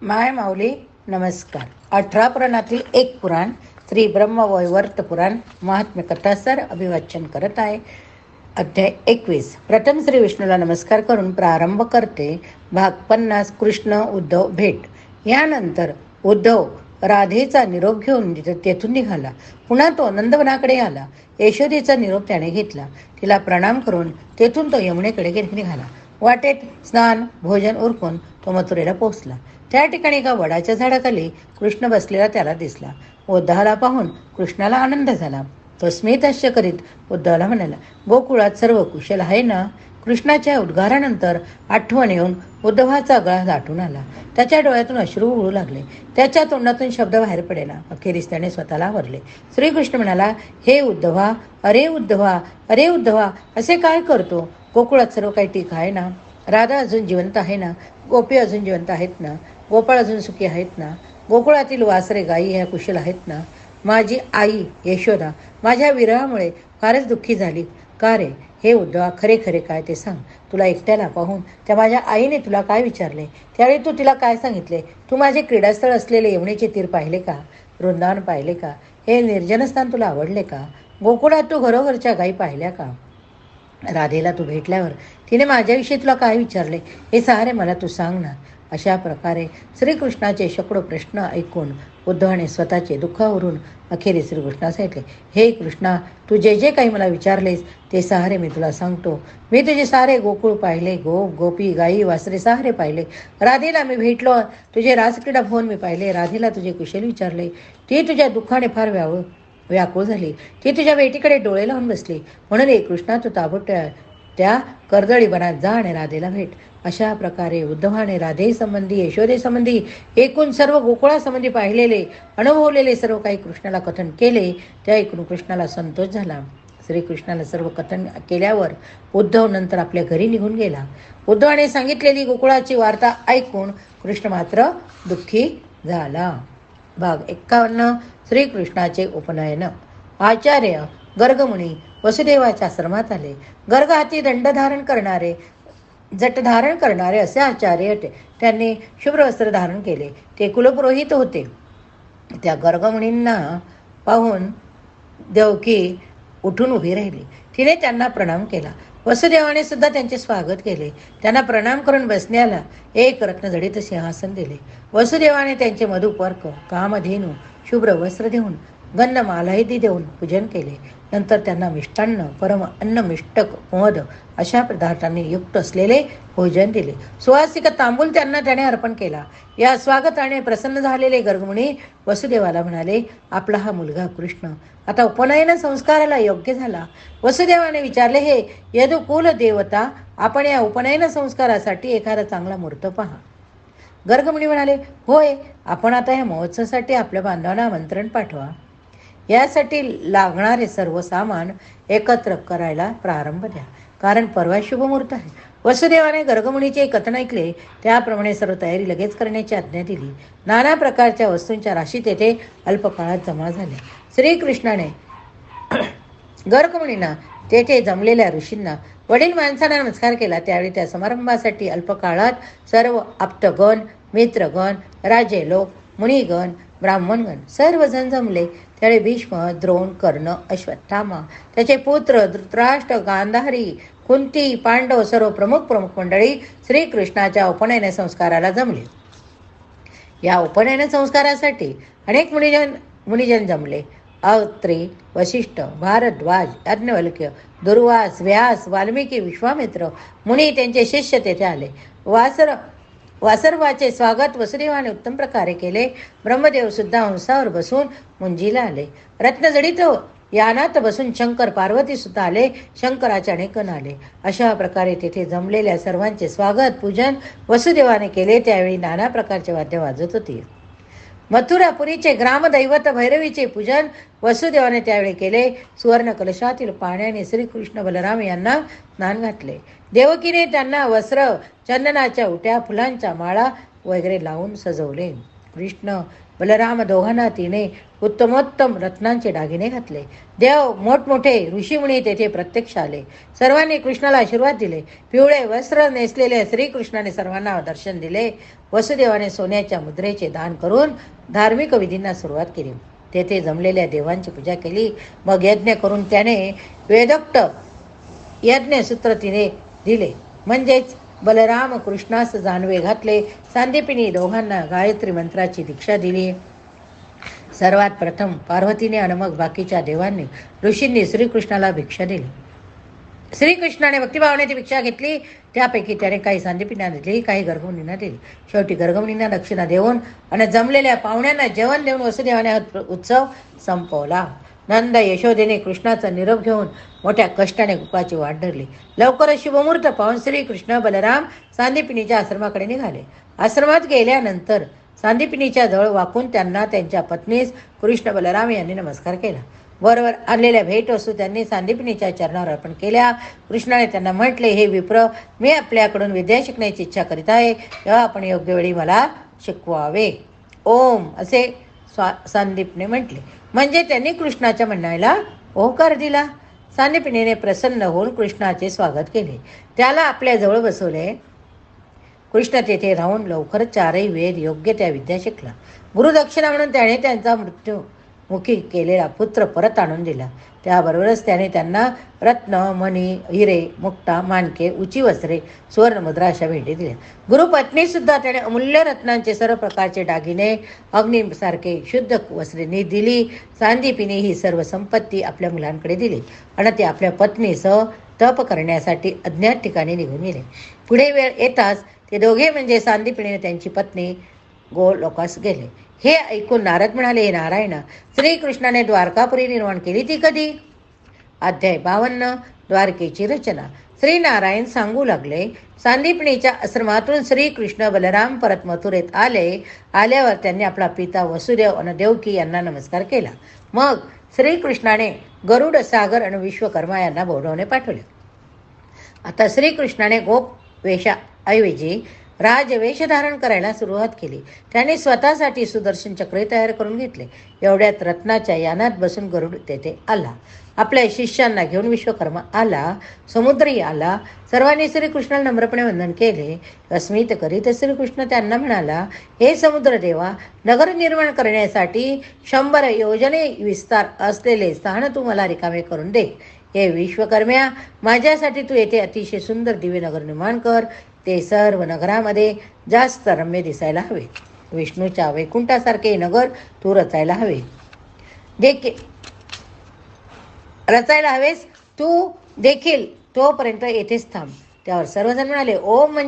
माय माऊली नमस्कार. 18 पुराणातील एक पुराण श्री ब्रह्मवैवर्त पुराण महात्म्य कथासर अभिवाचन करत आहे. अध्याय 21. प्रथम श्री विष्णूला नमस्कार करून प्रारंभ करते. भाग 50. कृष्ण उद्धव भेट. यानंतर उद्धव राधेचा निरोप घेऊन तेथून निघाला. पुन्हा तो नंदवनाकडे आला. यशोदेचा निरोप त्याने घेतला. तिला प्रणाम करून तेथून तो यमुनेकडे निघाला. वाटेत स्नान भोजन उरकून तो मथुरेला पोहोचला. त्या ठिकाणी एका वडाच्या झाडाखाली कृष्ण बसलेला त्याला दिसला. उद्धवाला पाहून कृष्णाला आनंद झाला. तो स्मितहास्य करीत उद्धवाला म्हणाला, गोकुळात सर्व कुशल आहे ना? कृष्णाच्या उद्गारानंतर आठवण येऊन उद्धवाचा गळा दाटून आला. त्याच्या डोळ्यातून अश्रू उडू लागले. त्याच्या तोंडातून शब्द बाहेर पडेना. अखेरीस त्याने स्वतःला आवरले. श्रीकृष्ण म्हणाला, हे उद्धवा, अरे उद्धवा, अरे उद्धवा, असे काय करतो? गोकुळात सर्व काही ठीक आहे ना? राधा अजून जिवंत आहे ना? गोपी अजून जिवंत आहेत ना? गोपाळ अजून सुखी आहेत ना? गोकुळातील वासरे गायी ह्या कुशल आहेत ना? माझी आई यशोदा माझ्या विरहामुळे फारच दुःखी झाली का रे? हे उद्धवा, खरे खरे काय ते सांग. तुला एकट्याला पाहून त्या माझ्या आईने तुला काय विचारले? त्यावेळी तू तिला काय सांगितले? तू माझे क्रीडास्थळ असलेले यमुनेचे तीर पाहिले का? वृंदावन पाहिले का? हे निर्जनस्थान तुला आवडले का? गोकुळात तू घरोघरच्या गायी पाहिल्या का? राधेला तू भेटल्यावर तिने माझ्याविषयी तुला काय विचारले? हे सारे मला तू सांग ना. अशा प्रकारे श्रीकृष्णाचे शेकडो प्रश्न ऐकून उद्धवाने स्वतःचे दुःखावरून अखेरीस श्रीकृष्णास सांगितले, हे कृष्णा, तू जे जे काही मला विचारलेस ते सारे मी तुला सांगतो. मी तुझे सारे गोकुळ पाहिले. गोपी गायी वासरे सारे पाहिले. राधेला मी भेटलो. तुझे रासक्रीडा भवन मी पाहिले. राधेला तुझे कुशल विचारले. ती तुझ्या दुःखाने फार व्याकुळ झाली. ती तुझ्या भेटीकडे डोळे लावून बसली. म्हणून एक कृष्णा, तू ताबडतोब त्या कर्दळी वनात जा आणि राधेला भेट. अशा प्रकारे उद्धवाने राधेसंबंधी, यशोदेसंबंधी, एकूण सर्व गोकुळासंबंधी पाहिलेले, अनुभवलेले सर्व काही कृष्णाला कथन केले. त्या ऐकून कृष्णाला संतोष झाला. श्रीकृष्णाला सर्व कथन केल्यावर उद्धव नंतर आपल्या घरी निघून गेला. उद्धवाने सांगितलेली गोकुळाची वार्ता ऐकून कृष्ण मात्र दुःखी झाला. भाग 51. श्रीकृष्णाचे उपनयन. आचार्य गर्गमुनी वसुदेवाच्या आश्रमात आले. गर्ग हाती दंड धारण करणारे, जट धारण करणारे असे आचार्य होते. त्यांनी शुभ्र वस्त्र धारण केले. ते कुलपुरोहित होते. त्या गर्गमुनींना पाहून देवकी उठून उभी राहिली. तिने त्यांना प्रणाम केला. वसुदेवाने सुद्धा त्यांचे स्वागत केले. त्यांना प्रणाम करून बसण्याला एक रत्नजडित सिंहासन दिले. वसुदेवाने त्यांचे मधुपर्क, कामधेनू, शुभ्र वस्त्र देऊन, गंधमालाही देऊन पूजन केले. नंतर त्यांना मिष्टान्न, परम अन्न, मिष्टक, मध अशा पदार्थांनी युक्त असलेले भोजन दिले. सुवासिक तांबूल त्यांना त्याने अर्पण केला. या स्वागताने प्रसन्न झालेले गर्गमुनी वसुदेवाला म्हणाले, आपला हा मुलगा कृष्ण आता उपनयन संस्काराला योग्य झाला. वसुदेवाने विचारले, हे यदुकुल देवता, आपण या उपनयन संस्कारासाठी एखादा चांगला मुहूर्त पहा. गर्गमुनी म्हणाले, होय, आपण आता या महोत्सवासाठी आपल्या बांधवांना आमंत्रण पाठवा. यासाठी लागणारे सर्व सामान एकत्र करायला प्रारंभ द्या, कारण परवा शुभमुहूर्त आहे. वसुदेवाने गर्गमुनीचे कथन ऐकले. त्याप्रमाणे सर्व तयारी लगेच करण्याची आज्ञा दिली. नाना प्रकारच्या वस्तूंच्या राशी तेथे अल्पकाळात जमा झाल्या. श्रीकृष्णाने गर्गमुनींना, तेथे जमलेल्या ऋषींना, वडील माणसांना नमस्कार केला. त्यावेळी त्या समारंभासाठी अल्पकाळात सर्व आप्तगण, मित्रगण, राजे लोक, मुनिगण, ब्राह्मणगण सर्वजण जमले. त्यावेळी भीष्म, द्रोण, कर्ण, अश्वत्थामा, त्याचे पुत्र धृतराष्ट्र, गांधारी, कुंती, पांडव सर्व प्रमुख मंडळी श्रीकृष्णाच्या उपनयन संस्काराला जमले. या उपनयन संस्कारासाठी अनेक मुनिजन जमले. अत्रि, वशिष्ठ, भारद्वाज, याज्ञवल्क्य, दुर्वास, व्यास, वाल्मिकी, विश्वामित्र मुनी त्यांचे शिष्य तेथे आले. वासरवाचे स्वागत वसुदेवाने उत्तम प्रकारे केले. ब्रह्मदेव सुद्धा हंसावर बसून मुंजीला आले. रत्नजडित यानात बसून शंकर, पार्वती सुद्धा आले. शंकराचे अनेक गण आले. अशा प्रकारे तेथे जमलेल्या सर्वांचे स्वागत पूजन वसुदेवाने केले. त्यावेळी नाना प्रकारचे वाद्य वाजत होते. मथुरापुरीचे ग्रामदैवत भैरवीचे पूजन वसुदेवाने त्यावेळी केले. सुवर्ण कलशातील पाण्याने श्रीकृष्ण बलराम यांना स्नान घातले. देवकीने त्यांना वस्त्र, चंदनाच्या उट्या, फुलांच्या माळा वगैरे लावून सजवले. कृष्ण बलराम दोघांना तिने उत्तमोत्तम रत्नांचे दागिने घातले. देव मोठमोठे ऋषीमुनी तेथे प्रत्यक्ष आले. सर्वांनी कृष्णाला आशीर्वाद दिले. पिवळे वस्त्र नेसलेले श्रीकृष्णाने सर्वांना दर्शन दिले. वसुदेवाने सोन्याच्या मुद्रेचे दान करून धार्मिक विधींना सुरुवात केली. तेथे जमलेल्या देवांची पूजा केली. मग यज्ञ करून त्याने वेदोक्त यज्ञसूत्र तिने दिले. म्हणजेच बलराम कृष्णास जानवे घातले. सांदीपनी दोघांना गायत्री मंत्राची दीक्षा दिली. सर्वात प्रथम पार्वतीने आणि मग बाकीच्या देवांनी ऋषींनी श्रीकृष्णाला भिक्षा दिली. श्रीकृष्णाने भक्तिभावाने ती भिक्षा घेतली. त्यापैकी त्याने काही सांदीपनींना दिली, काही गर्गमुनींना दिली. शेवटी गर्गमुनींना दक्षिणा देऊन आणि जमलेल्या पाहुण्यांना जेवण देऊन वसुदेवाने हा उत्सव संपवला. नंद यशोदेने कृष्णाचा निरोप घेऊन मोठ्या कष्टाने गोकुळाची वाट धरली. लवकरच शुभमुहूर्त पाहून श्रीकृष्ण बलराम सांदीपनीच्या आश्रमाकडे निघाले. आश्रमात गेल्यानंतर सांदीपनीच्या जवळ वाकून त्यांना त्यांच्या पत्नीस कृष्ण बलराम यांनी नमस्कार केला. वरवर आलेल्या भेटवस्तू त्यांनी सांदीपनीच्या चरणावर अर्पण केल्या. कृष्णाने त्यांना म्हटले, हे विप्र, मी आपल्याकडून विद्या शिकण्याची इच्छा करीत आहे, तेव्हा आपण योग्य वेळी मला शिकवावे. ओम असे सांदीपने म्हटले. म्हणजे त्यांनी कृष्णाच्या म्हणण्याला होकार दिला. सांदीपनीने प्रसन्न होऊन कृष्णाचे स्वागत केले. त्याला आपल्या जवळ बसवले. कृष्ण तेथे राहून लवकरच 4ही वेद योग्य त्या विद्या शिकला. गुरुदक्षिणा म्हणून त्याने त्यांचा मृत्युमुखी केलेला पुत्र परत आणून दिला. त्याबरोबरच त्याने त्यांना रत्न, मणी, हिरे, मुक्ता, माणके, उची वस्त्रे, सुवर्णमुद्रा अशा भेटी दिल्या. गुरुपत्नी सुद्धा त्याने अमूल्य रत्नांचे सर्व प्रकारचे दागिने, अग्नीसारखे शुद्ध वस्त्रे दिली. सांदीपनी ही सर्व संपत्ती आपल्या मुलांकडे दिली आणि ते आपल्या पत्नीसह तप करण्यासाठी अज्ञात ठिकाणी निघून गेले. पुढे वेळ येताच ते दोघे म्हणजे सांदीपनीने त्यांची पत्नी गोलोकास गेले. हे ऐकून नारद म्हणाले, हे नारायणा, श्रीकृष्णाने द्वारकापुरी निर्माण केली ती कधी? अध्याय 52 द्वारकेची रचना. श्रीनारायण सांगू लागले, सांदीपनीच्या आश्रमातून श्रीकृष्ण बलराम परत मथुरेत आले. आल्यावर त्यांनी आपला पिता वसुदेव आणि देवकी यांना नमस्कार केला. मग श्रीकृष्णाने गरुड, सागर आणि विश्वकर्मा यांना बोलवणे पाठवले. आता श्रीकृष्णाने गोप वेशाऐवजी राजवेश धारण करायला सुरुवात केली. त्याने स्वतःसाठी सुदर्शन चक्र तयार करून घेतले. एवढ्यात रत्नाच्या यानात बसून गरुड तेथे आला. आपल्या शिष्यांना घेऊन विश्वकर्मा आला. समुद्रही आला. सर्वांनी श्रीकृष्णाला नम्रपणे वंदन केले. अस्मित करीत श्रीकृष्ण त्यांना म्हणाला, हे समुद्र देवा, नगर निर्माण करण्यासाठी 100 योजने विस्तार असलेले स्थान तू मला रिकामे करून दे. हे विश्वकर्म्या, माझ्यासाठी तू येथे अतिशय सुंदर दिव्य नगर निर्माण कर. ते सर्व नगरामध्ये जास्त रम्य दिसायला हवे. विष्णूच्या वैकुंठासारखे नगर तू रचायला हवेस. तू देखील तोपर्यंत येथेच थांब. त्यावर सर्वजण म्हणाले, ओम म्हणजे